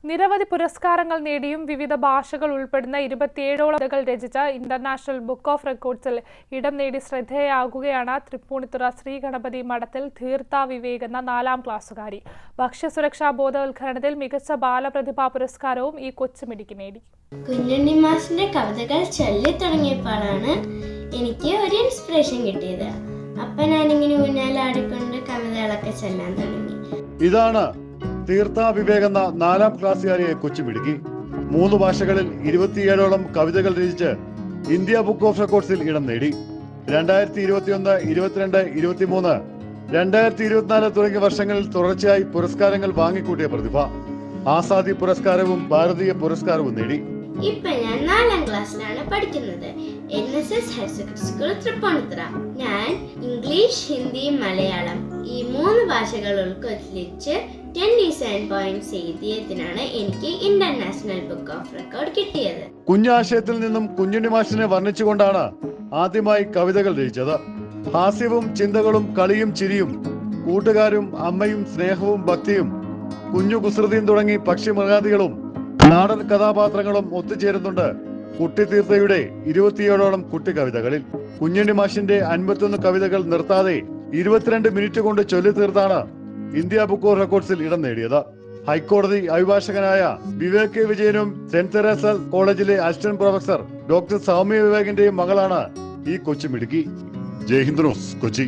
നിരവധി പുരസ്കാരങ്ങൾ നേടിയും വിവിധ ഭാഷകൾ ഉൾപ്പെടുന്ന 27ഓളം കവിതകൾ രചിച്ച ഇന്റർനാഷണൽ ബുക്ക് ഓഫ് റെക്കോർഡ്സിൽ ഇടം നേടി ശ്രദ്ധേയയാകുകയാണ് തൃപ്പൂണിത്തുറ ശ്രീ ഗണപതി മഠത്തിൽ ധീർത്ത വിവേക് എന്ന 4ാം ക്ലാസ്സുകാരി. ഭക്ഷ്യസുരക്ഷാ ബോധവൽക്കരണത്തിൽ മികച്ച ബാലപ്രതിഭാ പുരസ്കാരവും ഈ കൊച്ചുമിടുക്കി നേടി. കുഞ്ഞുണ്ണി മാഷിന്റെ കവിതകൾ ചൊല്ലി തുടങ്ങിയപ്പോഴാണ് എനിക്ക് ഒരു ഇൻസ്പിറേഷൻ കിട്ടിയത്. അപ്പൊ ഞാനിങ്ങനെ ഊഞ്ഞാലാടിക്കൊണ്ട് കവിതകളൊക്കെ ചൊല്ലാൻ തുടങ്ങി. ഇതാണ് തീർത്ത വിവേക് എന്ന 4ാം ക്ലാസ്സുകാരിയെ കൊച്ചുമിടുക്കി. 3 ഭാഷകളിൽ 27ഓളം കവിതകൾ രചിച്ച് ഇന്ത്യ ബുക്ക് ഓഫ് റെക്കോർഡ്സിൽ ഇടം നേടി. 2021, 22, 23, 2024 തുടങ്ങിയ വർഷങ്ങളിൽ തുടർച്ചയായി പുരസ്കാരങ്ങൾ വാങ്ങിക്കൂട്ടിയ പ്രതിഭ ആസാദി പുരസ്കാരവും ഭാരതീയ പുരസ്കാരവും നേടി. ഇപ്പൊ ഞാൻ 4ാം ക്ലാസ്സിലാണ് പഠിക്കുന്നത്. NSS higher secondary school Thrippunithura. ഞാൻ ഇംഗ്ലീഷ്, ഹിന്ദി, മലയാളം ഈ 3 ഭാഷകൾ ഉൾക്കൊള്ളിച്ച് 27 പോയിന്റ്സ് എഴുതിയതിനാണ് എനിക്ക് ഇന്റർനാഷണൽ ബുക്ക് ഓഫ് റെക്കോർഡ് കിട്ടിയത്. കുഞ്ഞാശയത്തിൽ നിന്നും കുഞ്ഞുണ്ണി മാഷിനെ വർണ്ണിച്ചുകൊണ്ടാണ് ആദ്യമായി കവിതകൾ രചിച്ചത്. ഹാസ്യവും ചിന്തകളും കളിയും ചിരിയും കൂട്ടുകാരും അമ്മയും സ്നേഹവും ഭക്തിയും കുഞ്ഞു കുസൃതിയും തുടങ്ങി പക്ഷിമൃഗാദികളും നാടൻ കഥാപാത്രങ്ങളും ഒത്തുചേരുന്നുണ്ട് കുട്ടി തീർത്തയുടെ 27ഓളം കുട്ടി കവിതകളിൽ. കുഞ്ഞുണ്ണി മാഷിന്റെ 51 കവിതകൾ നിർത്താതെ 22 മിനിറ്റ് കൊണ്ട് ചൊല്ലി തീർത്താണ് ഇന്ത്യ ബുക്ക് ഓഫ് റെക്കോർഡ്സിൽ ഇടം നേടിയത്. ഹൈക്കോടതി അഭിഭാഷകനായ വിവേക് കെ വിജയനും സെന്റ് തെരേസസ് കോളേജിലെ അസിസ്റ്റന്റ് പ്രൊഫസർ ഡോക്ടർ സൗമ്യ വിവേകിന്റെയും മകളാണ് ഈ കൊച്ചുമിടുക്കി. ജയ് ഹിന്ദ് ന്യൂസ്, കൊച്ചി.